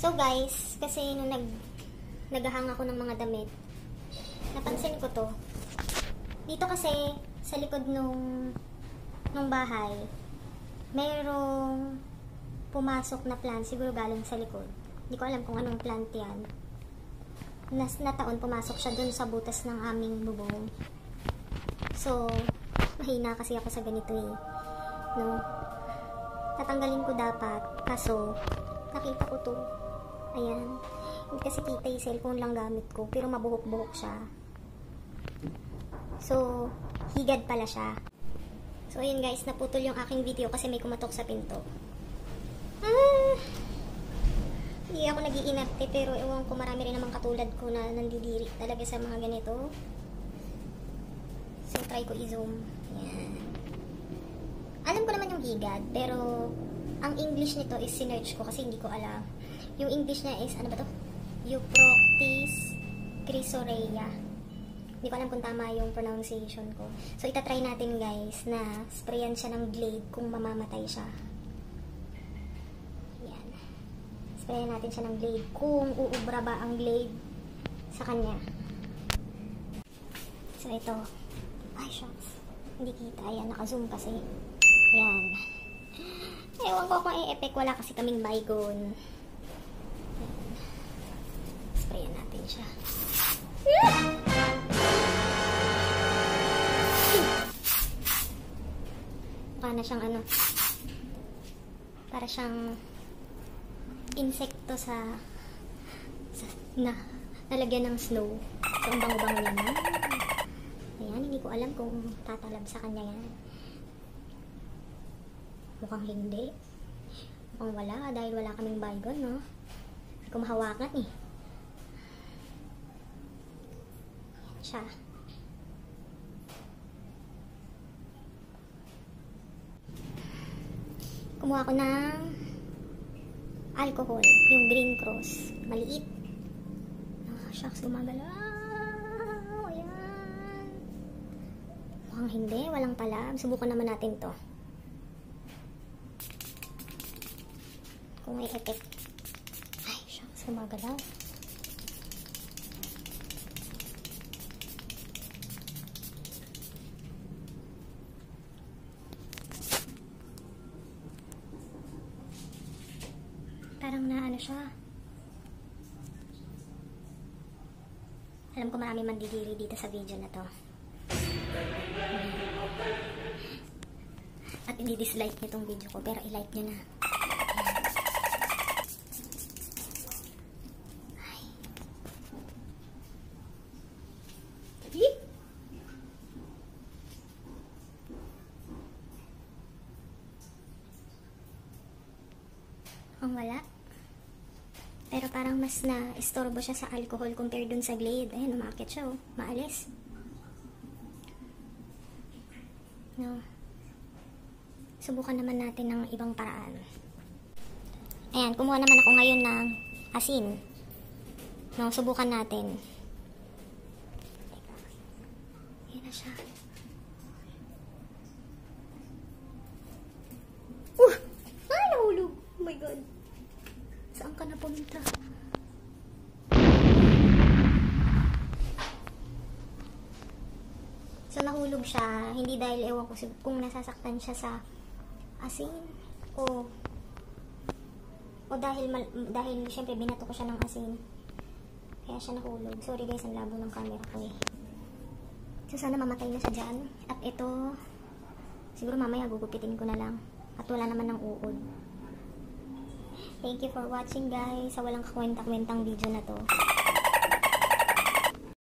So guys, kasi nung naghahang ako ng mga damit, napansin ko to. Dito kasi, sa likod nung bahay, mayroong pumasok na plant, siguro galing sa likod. Hindi ko alam kung anong plant yan. Na taon pumasok siya dun sa butas ng aming bubong. So, mahina kasi ako sa ganito eh. No? Tatanggalin ko dapat, kaso nakita ko to. Ayan. Hindi kasi kita yung cellphone lang gamit ko, pero mabuhok-buhok siya. So, higad pala siya. So, ayun guys, naputol yung aking video kasi may kumatok sa pinto. Hindi ako nag-iinarte, pero ewan ko, marami rin naman katulad ko na nandidiri talaga sa mga ganito. So, try ko i-zoom. Ayan. Alam ko naman yung higad, pero ang English nito is sinearch ko kasi hindi ko alam. Yung English niya is, ano ba to? Euproctis chrysorea. Hindi ko alam kung tama yung pronunciation ko. So, itatry natin guys na sprayan siya ng Glade kung mamamatay siya. Yan. Sprayan natin siya ng Glade kung uubra ba ang Glade sa kanya. So, ito. Ay, shucks. Hindi kita. Ayan, naka-zoom kasi. Ayan. Ewan ko kung i-effect. Wala kasi kaming baygon. Sprayan natin siya. Para siyang ano, para siyang insekto sa nalagyan ng snow. So, ang bango-bango niya na. Ayan, hindi ko alam kung tatalab sa kanya yan. Mukhang hindi. Mukhang wala, dahil wala kaming baygon, no? Hindi ko mahawakan eh. Ayan siya. Kumuha ko ng alcohol, yung green cross. Maliit. Shucks, gumagalaw. Ayan. Mukhang hindi, walang talab. Subukan naman natin to. Kung may effect. Ay, shucks, gumagalaw. Parang na ano siya. Alam ko marami mandidiri dito sa video na to. At hindi dislike nyo itong video ko, pero i-like nyo na. Ay. Ang wala. Pero parang mas na-istorbo siya sa alcohol compared dun sa Glade. Ayan, umakit siya, oh. Maalis. No. Subukan naman natin ng ibang paraan. Ayan, kumuha naman ako ngayon ng asin. No, subukan natin. Ayan na siya. Ay, nahulog. Oh my God. Saan ka na pumunta? So, nahulog siya. Hindi dahil ewan ko kung nasasaktan siya sa asin o dahil syempre binato ko siya ng asin. Kaya siya nahulog. Sorry guys, ang labo ng camera ko eh. So, sana mamatay na siya dyan. At ito, siguro mamaya gugupitin ko na lang. At wala naman ng uod. Thank you for watching guys sa walang kakwenta-kwentang video na to.